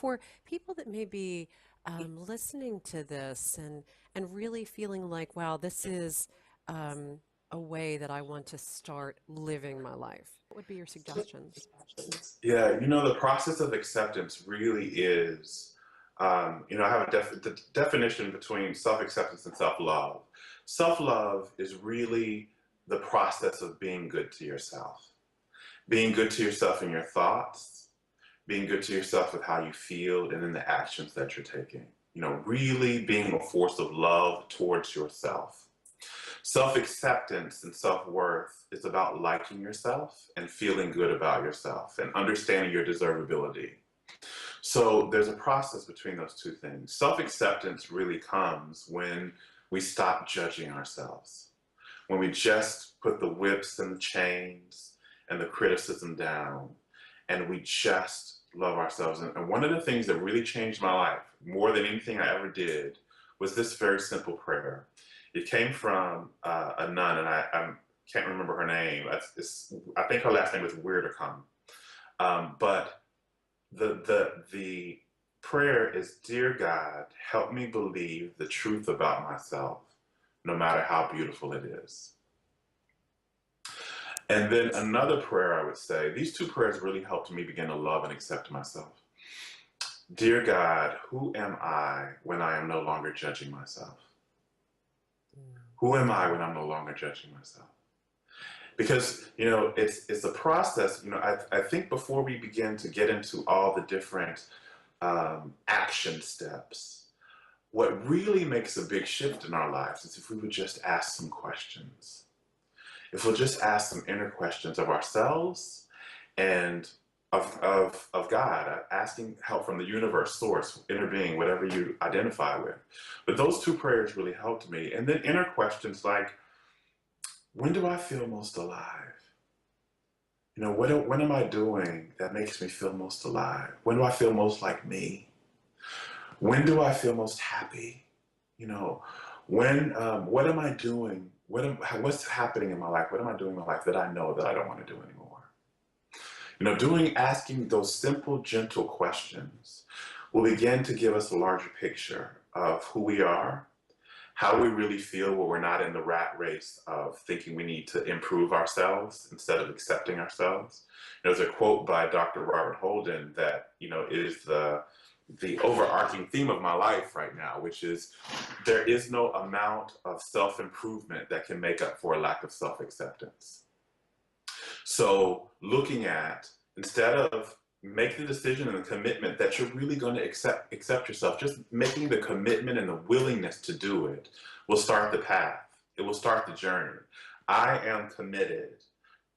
For people that may be listening to this and really feeling like, wow, this is a way that I want to start living my life, what would be your suggestions? Yeah, the process of acceptance really is, I have the definition between self-acceptance and self-love. Self-love is really the process of being good to yourself, being good to yourself in your thoughts, being good to yourself with how you feel and in the actions that you're taking. Really being a force of love towards yourself. Self acceptance and self worth is about liking yourself and feeling good about yourself and understanding your deservability. So there's a process between those two things. Self acceptance really comes when we stop judging ourselves, when we just put the whips and the chains and the criticism down and we just love ourselves. And one of the things that really changed my life more than anything I ever did was this very simple prayer. It came from a nun, and I can't remember her name. I think her last name is Weirdercom. But the prayer is, "Dear God, help me believe the truth about myself, no matter how beautiful it is." And then another prayer I would say, these two prayers really helped me begin to love and accept myself. "Dear God, who am I when I am no longer judging myself? Who am I when I'm no longer judging myself?" Because it's a process. I think before we begin to get into all the different action steps, what really makes a big shift in our lives is if we would just ask some questions. If we'll just ask some inner questions of ourselves and of God, asking help from the universe, source, inner being, whatever you identify with. But those two prayers really helped me. And then inner questions like, when do I feel most alive? What am I doing that makes me feel most alive? When do I feel most like me? When do I feel most happy? What am I doing? What's happening in my life? What am I doing in my life that I know that I don't want to do anymore? Asking those simple, gentle questions will begin to give us a larger picture of who we are, how we really feel when we're not in the rat race of thinking we need to improve ourselves instead of accepting ourselves. There's a quote by Dr. Robert Holden that, is the overarching theme of my life right now, which is there is no amount of self-improvement that can make up for a lack of self-acceptance. So looking at, instead of making the decision and the commitment that you're really going to accept yourself, just making the commitment and the willingness to do it will start the path. It will start the journey. I am committed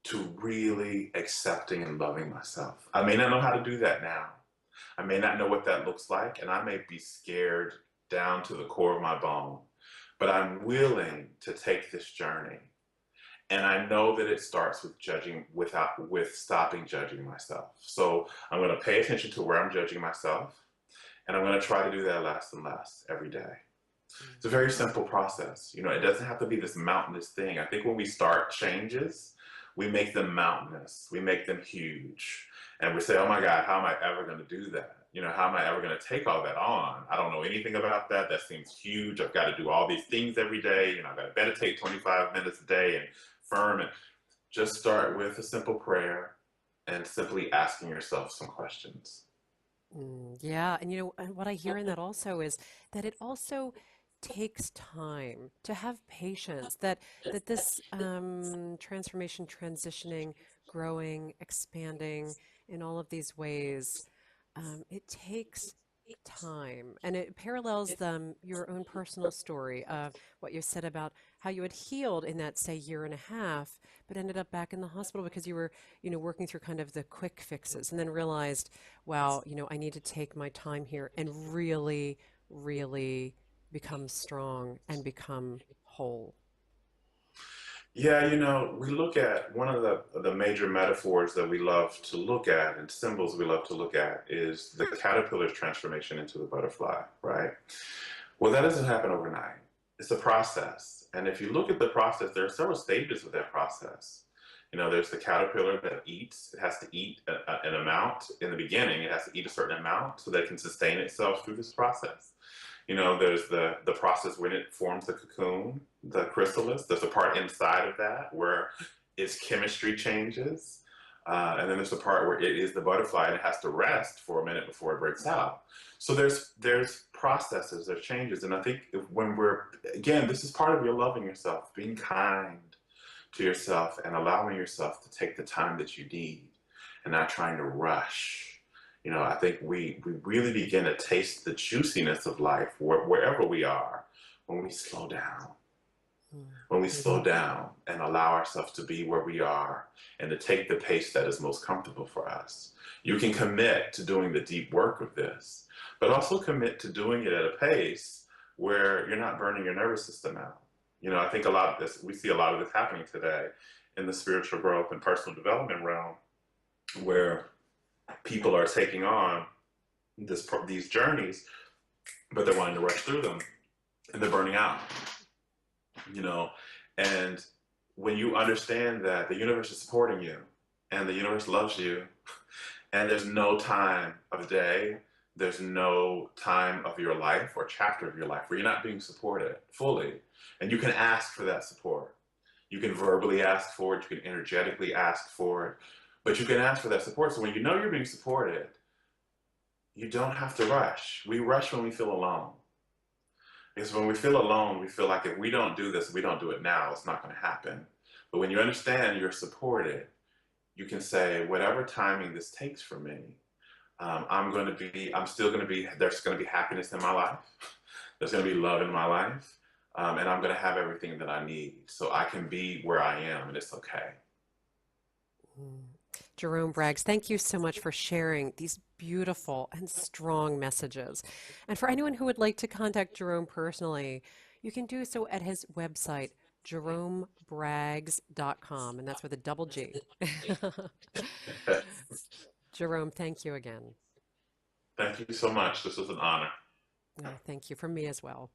to really accepting and loving myself. I may not know how to do that now. I may not know what that looks like, and I may be scared down to the core of my bone, but I'm willing to take this journey. And I know that it starts with stopping judging myself. So I'm going to pay attention to where I'm judging myself, and I'm going to try to do that less and less every day. It's a very simple process. It doesn't have to be this mountainous thing. I think when we start changes, we make them mountainous. We make them huge. And we say, oh my God, how am I ever going to do that? How am I ever going to take all that on? I don't know anything about that. That seems huge. I've got to do all these things every day. I've got to meditate 25 minutes a day and firm. And just start with a simple prayer and simply asking yourself some questions. Yeah, and and what I hear in that also is that it also takes time to have patience, that this transformation, transitioning, growing, expanding in all of these ways, it takes time, and it parallels your own personal story of what you said about how you had healed in that, say, year and a half, but ended up back in the hospital because you were, working through kind of the quick fixes, and then realized, wow, I need to take my time here and really, really become strong and become whole. Yeah, we look at one of the major metaphors that we love to look at and symbols we love to look at is the caterpillar's transformation into the butterfly, right? Well, that doesn't happen overnight. It's a process. And if you look at the process, there are several stages of that process. You know, there's the caterpillar that eats. It has to eat an amount in the beginning. It has to eat a certain amount so that it can sustain itself through this process. You know, there's the process when it forms the cocoon, the chrysalis. There's a part inside of that where its chemistry changes. And then there's the part where it is the butterfly and it has to rest for a minute before it breaks out. So there's processes, there's changes. And I think when we're, again, this is part of your loving yourself, being kind to yourself and allowing yourself to take the time that you need and not trying to rush. You know, I think we really begin to taste the juiciness of life wherever we are when we slow down. When we slow down and allow ourselves to be where we are and to take the pace that is most comfortable for us. You can commit to doing the deep work of this, but also commit to doing it at a pace where you're not burning your nervous system out. You know, I think a lot of this, we see a lot of this happening today in the spiritual growth and personal development realm, where people are taking on these journeys, but they're wanting to rush through them and they're burning out. You know, and when you understand that the universe is supporting you and the universe loves you, and there's no time of day, there's no time of your life or chapter of your life where you're not being supported fully, and you can ask for that support. You can verbally ask for it, you can energetically ask for it, but you can ask for that support. So when you know you're being supported, you don't have to rush. We rush when we feel alone. Because when we feel alone, we feel like if we don't do this, we don't do it now, it's not going to happen. But when you understand you're supported, you can say, whatever timing this takes for me, I'm still going to be, there's going to be happiness in my life. There's going to be love in my life. And I'm going to have everything that I need so I can be where I am and it's okay. Jerome Braggs, thank you so much for sharing these beautiful and strong messages. And for anyone who would like to contact Jerome personally, you can do so at his website, jeromebraggs.com, and that's with a double G. Jerome, thank you again. Thank you so much. This was an honor. Thank you from me as well.